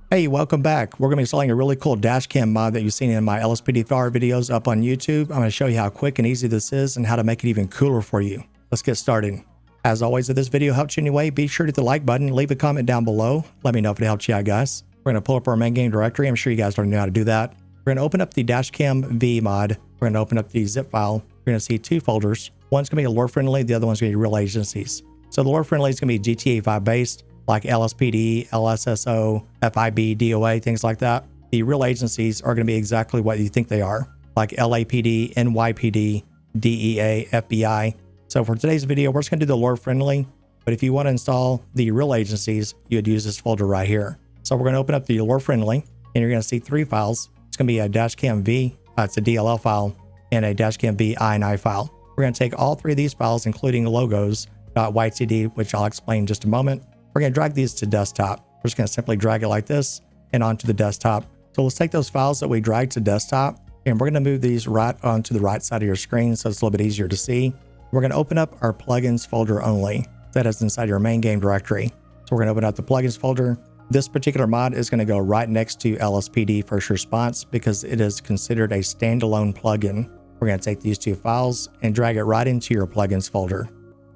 Hey, welcome back. We're going to be installing a really cool Dashcam mod that you've seen in my LSPDFR videos up on YouTube. I'm going to show you how quick and easy this is and how to make it even cooler for you. Let's get started. As always, if this video helped you in any way, be sure to hit the like button, leave a comment down below. Let me know if it helped you out, guys. We're going to pull up our main game directory. I'm sure you guys already know how to do that. We're going to open up the Dashcam V mod. We're going to open up the zip file. We're going to see two folders. One's going to be lore friendly. The other one's going to be real agencies. So the lore friendly is going to be GTA 5 based, like LSPD, LSSO, FIB, DOA, things like that. The real agencies are going to be exactly what you think they are, like LAPD, NYPD, DEA, FBI. So for today's video, we're just going to do the lore friendly, but if you want to install the real agencies, you would use this folder right here. So we're going to open up the lore friendly, and you're going to see three files. It's going to be a Dashcam V, it's a DLL file, and a Dashcam V INI file. We're going to take all three of these files, including logos.ytd, which I'll explain in just a moment. We're going to drag these to desktop. We're just going to simply drag it like this and onto the desktop. So let's take those files that we dragged to desktop, and we're going to move these right onto the right side of your screen so it's a little bit easier to see. We're going to open up our plugins folder only. That is inside your main game directory. So we're going to open up the plugins folder. This particular mod is going to go right next to LSPD first response because it is considered a standalone plugin. We're going to take these two files and drag it right into your plugins folder.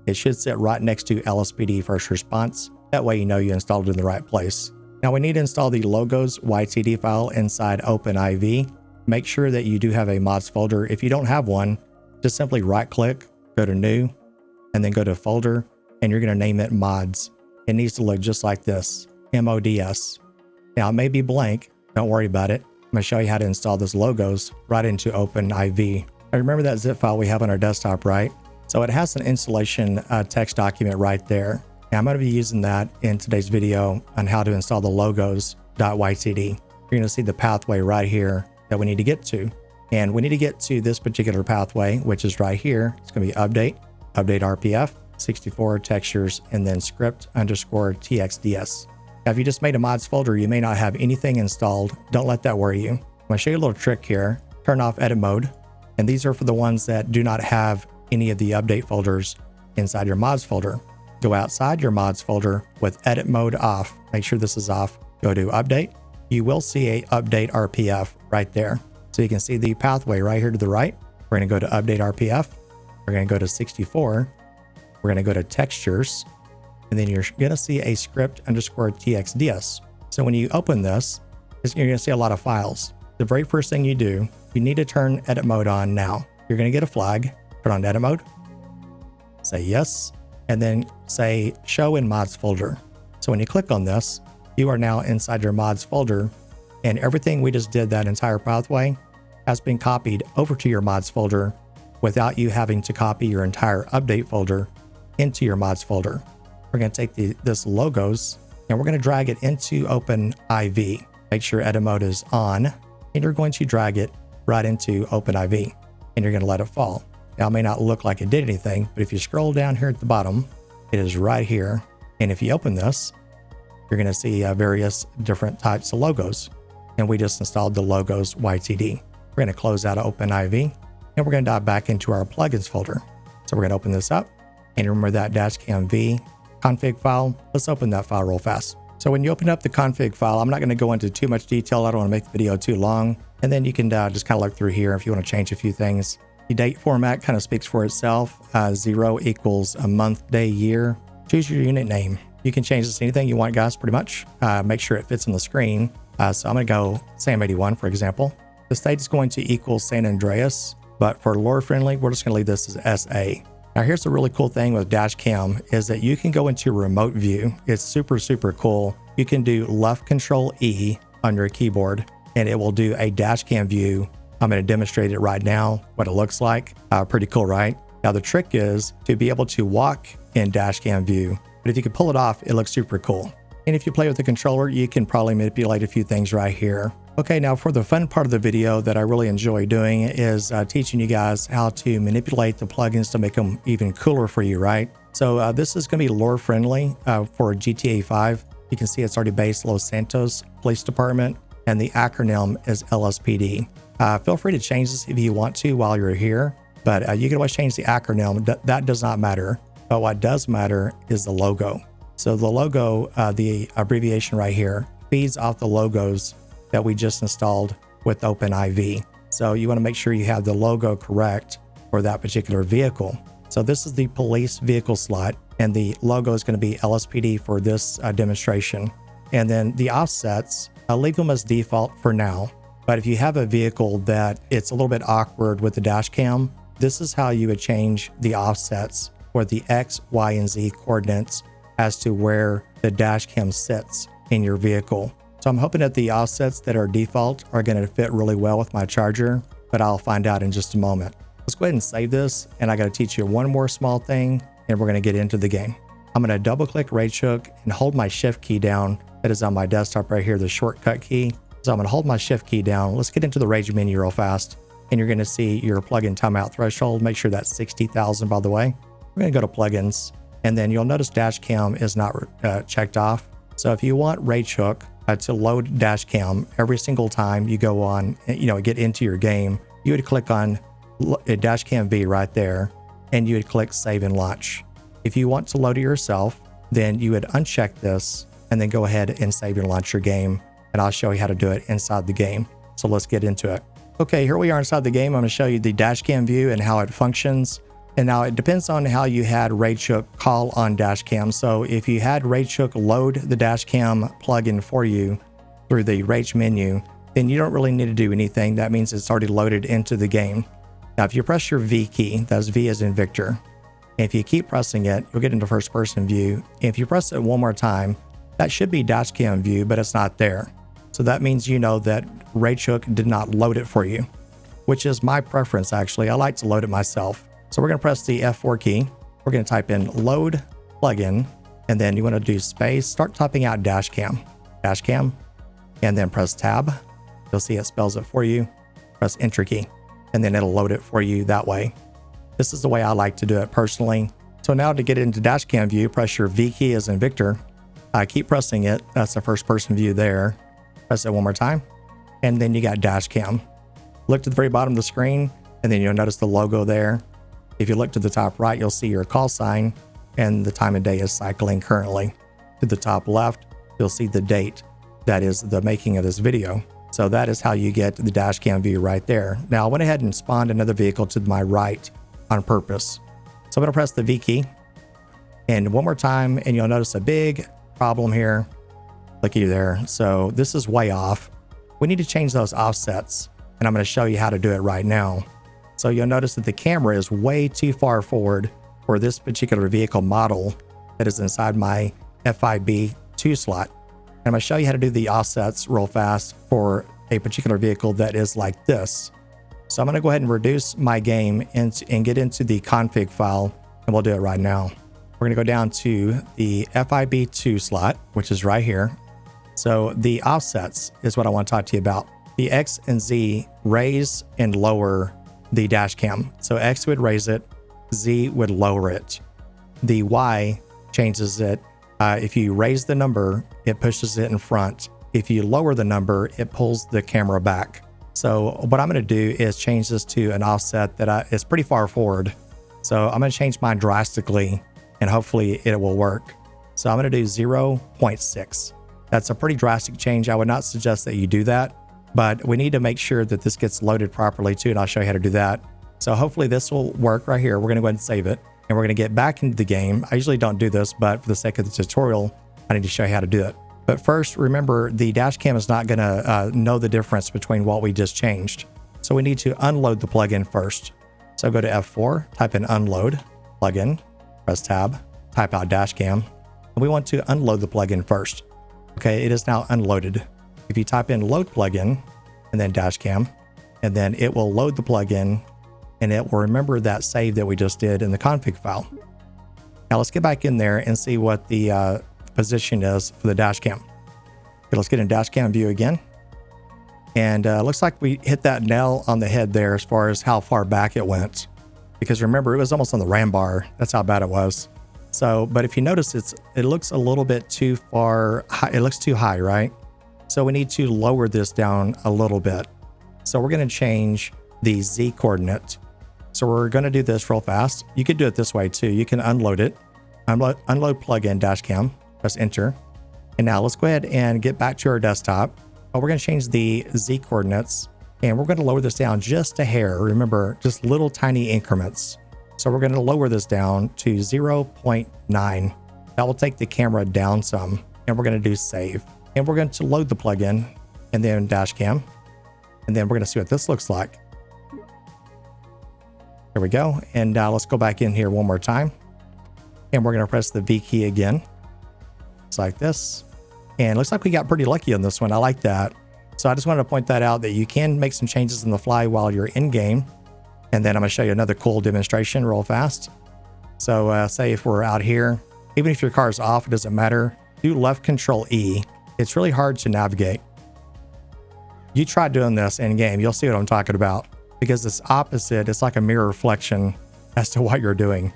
It should sit right next to LSPD first response. That way you know you installed it in the right place. Now we need to install the logos YTD file inside OpenIV. Make sure that you do have a mods folder. If you don't have one, just simply right click, go to new, and then go to folder, and you're going to name it mods. It needs to look just like this, MODS. Now it may be blank, don't worry about it. I'm going to show you how to install this logos right into OpenIV. Now remember that zip file we have on our desktop, right? So it has an installation text document right there. Now I'm going to be using that in today's video on how to install the logos.ytd. You're going to see the pathway right here that we need to get to. And we need to get to this particular pathway, which is right here. It's going to be update RPF, 64 textures, and then script_txds. Now, if you just made a mods folder, you may not have anything installed. Don't let that worry you. I'm going to show you a little trick here. Turn off edit mode. And these are for the ones that do not have any of the update folders inside your mods folder. Go outside your mods folder with edit mode off. Make sure this is off. Go to update. You will see a update RPF right there. So you can see the pathway right here to the right. We're going to go to update RPF. We're going to go to 64. We're going to go to textures. And then you're going to see a script_txds. So when you open this, you're going to see a lot of files. The very first thing you do, you need to turn edit mode on now. You're going to get a flag, turn on edit mode, say yes, and then say show in mods folder. So when you click on this, you are now inside your mods folder, and everything we just did, that entire pathway, has been copied over to your mods folder without you having to copy your entire update folder into your mods folder. We're going to take this logos and we're going to drag it into OpenIV. Make sure edit mode is on, and you're going to drag it right into OpenIV, and you're going to let it fall. Now, it may not look like it did anything, but if you scroll down here at the bottom, it is right here. And if you open this, you're going to see various different types of logos. And we just installed the logos YTD. We're going to close out of OpenIV, and we're going to dive back into our plugins folder. So we're going to open this up, and remember that Dashcam V config file. Let's open that file real fast. So when you open up the config file, I'm not going to go into too much detail. I don't want to make the video too long. And then you can just kind of look through here if you want to change a few things. The date format kind of speaks for itself. 0 equals a month, day, year. Choose your unit name. You can change this to anything you want, guys, pretty much. Make sure it fits on the screen. So I'm going to go Sam81, for example. The state is going to equal San Andreas, but for lore friendly, we're just going to leave this as SA. Now, here's the really cool thing with Dashcam is that you can go into remote view. It's super, super cool. You can do left control E on your keyboard, and it will do a Dashcam view. I'm going to demonstrate it right now, what it looks like. Pretty cool, right? Now, the trick is to be able to walk in Dashcam view, but if you can pull it off, it looks super cool. And if you play with the controller, you can probably manipulate a few things right here. Okay, now for the fun part of the video that I really enjoy doing is teaching you guys how to manipulate the plugins to make them even cooler for you, right? So this is going to be lore friendly for GTA 5. You can see it's already based Los Santos Police Department, and the acronym is LSPD. Feel free to change this if you want to while you're here, but you can always change the acronym. That does not matter. But what does matter is the logo. So the logo, the abbreviation right here, feeds off the logos that we just installed with OpenIV. So you want to make sure you have the logo correct for that particular vehicle. So this is the police vehicle slot, and the logo is going to be LSPD for this demonstration. And then the offsets, I'll leave them as default for now. But if you have a vehicle that it's a little bit awkward with the dash cam, this is how you would change the offsets for the X, Y, and Z coordinates as to where the dash cam sits in your vehicle. So I'm hoping that the offsets that are default are going to fit really well with my charger, but I'll find out in just a moment. Let's go ahead and save this, and I got to teach you one more small thing, and we're going to get into the game. I'm going to double click Rage Hook and hold my shift key down. That is on my desktop right here, the shortcut key. So I'm going to hold my shift key down. Let's get into the Rage menu real fast, and you're going to see your plugin timeout threshold. Make sure that's 60,000, by the way. We're going to go to plugins, and then you'll notice Dashcam is not checked off. So if you want Rage Hook to load Dashcam every single time you go on, get into your game, you would click on Dashcam V right there, and you would click Save and Launch. If you want to load it yourself, then you would uncheck this and then go ahead and save and launch your game, and I'll show you how to do it inside the game. So let's get into it. Okay, here we are inside the game. I'm going to show you the Dashcam view and how it functions. And now it depends on how you had Rage Hook call on Dashcam. So if you had Rage Hook load the Dashcam plugin for you through the Rage menu, then you don't really need to do anything. That means it's already loaded into the game. Now, if you press your V key, that's V as in Victor. And if you keep pressing it, you'll get into first person view. If you press it one more time, that should be Dashcam view, but it's not there. So that means you know that Rage Hook did not load it for you, which is my preference actually. I like to load it myself. So we're going to press the F4 key. We're going to type in load plugin, and then you want to do space, start typing out Dashcam, and then press tab. You'll see it spells it for you. Press enter key, and then it'll load it for you that way. This is the way I like to do it personally. So now to get into Dashcam view, press your V key as in Victor. Keep pressing it. That's the first person view there. Press it one more time, and then you got Dashcam. Look to the very bottom of the screen, and then you'll notice the logo there. If you look to the top right, you'll see your call sign, and the time of day is cycling currently. To the top left, you'll see the date that is the making of this video. So that is how you get the Dashcam view right there. Now I went ahead and spawned another vehicle to my right on purpose. So I'm gonna press the V key, and one more time, and you'll notice a big problem here. Looky there. So this is way off. We need to change those offsets, and I'm gonna show you how to do it right now. So you'll notice that the camera is way too far forward for this particular vehicle model that is inside my FIB2 slot. And I'm going to show you how to do the offsets real fast for a particular vehicle that is like this. So I'm going to go ahead and reduce my game and get into the config file, and we'll do it right now. We're going to go down to the FIB2 slot, which is right here. So the offsets is what I want to talk to you about. The X and Z raise and lower the Dashcam. So X would raise it, Z would lower it. The Y changes it. If you raise the number, it pushes it in front. If you lower the number, it pulls the camera back. So what I'm going to do is change this to an offset that is pretty far forward. So I'm going to change mine drastically, and hopefully it will work. So I'm going to do 0.6. That's a pretty drastic change. I would not suggest that you do that, but we need to make sure that this gets loaded properly too, and I'll show you how to do that. So hopefully this will work right here. We're going to go ahead and save it, and we're going to get back into the game. I usually don't do this, but for the sake of the tutorial, I need to show you how to do it. But first, remember, the Dashcam is not going to know the difference between what we just changed. So we need to unload the plugin first. So go to F4, type in unload plugin, press tab, type out Dashcam, and we want to unload the plugin first. Okay, it is now unloaded. If you type in load plugin and then Dashcam, and then it will load the plugin, and it will remember that save that we just did in the config file. Now let's get back in there and see what the position is for the Dashcam. Okay, let's get in Dashcam view again. And looks like we hit that nail on the head there as far as how far back it went. Because remember, it was almost on the RAM bar. That's how bad it was. So, but if you notice, it looks a little bit too far high. It looks too high, right? So we need to lower this down a little bit. So we're going to change the Z coordinate. So we're going to do this real fast. You could do it this way too. You can unload it. Unload plugin Dashcam, press enter. And now let's go ahead and get back to our desktop. We're going to change the Z coordinates and we're going to lower this down just a hair. Remember, just little tiny increments. So we're going to lower this down to 0.9. That will take the camera down some, and we're going to do save. And we're going to load the plugin and then Dashcam. And then we're going to see what this looks like. There we go. And let's go back in here one more time. And we're going to press the V key again. It's like this. And it looks like we got pretty lucky on this one. I like that. So I just wanted to point that out, that you can make some changes on the fly while you're in game. And then I'm going to show you another cool demonstration real fast. So say if we're out here, even if your car is off, it doesn't matter. Do left control E. It's really hard to navigate. You try doing this in game, you'll see what I'm talking about, because it's opposite. It's like a mirror reflection as to what you're doing.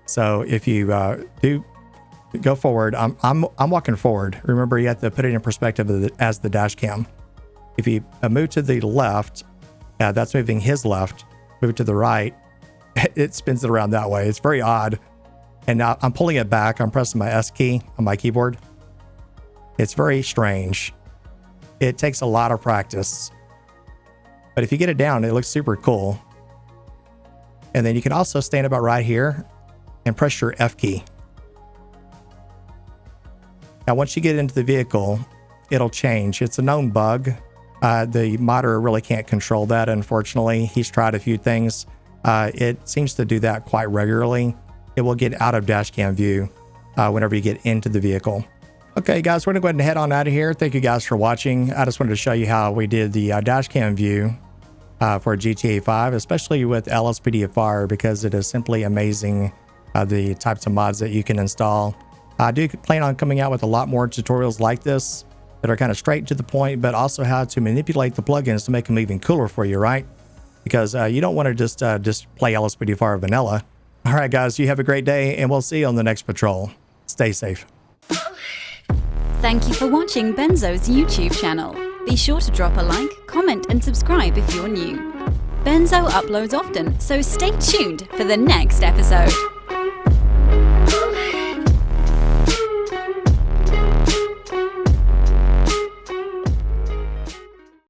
So if you do go forward, I'm walking forward. Remember, you have to put it in perspective as the dash cam. If you move to the left, that's moving his left. Move it to the right, it spins it around that way. It's very odd. And now I'm pulling it back. I'm pressing my S key on my keyboard. It's very strange. It takes a lot of practice. But if you get it down, it looks super cool. And then you can also stand about right here and press your F key. Now, once you get into the vehicle, it'll change. It's a known bug. The modder really can't control that, unfortunately. He's tried a few things. It seems to do that quite regularly. It will get out of Dashcam view whenever you get into the vehicle. Okay, guys, we're going to go ahead and head on out of here. Thank you guys for watching. I just wanted to show you how we did the Dashcam view for GTA 5, especially with LSPDFR, because it is simply amazing the types of mods that you can install. I do plan on coming out with a lot more tutorials like this that are kind of straight to the point, but also how to manipulate the plugins to make them even cooler for you, right? Because you don't want to just play LSPDFR vanilla. All right, guys, you have a great day, and we'll see you on the next patrol. Stay safe. Thank you for watching Benzo's YouTube channel. Be sure to drop a like, comment, and subscribe if you're new. Benzo uploads often, so stay tuned for the next episode.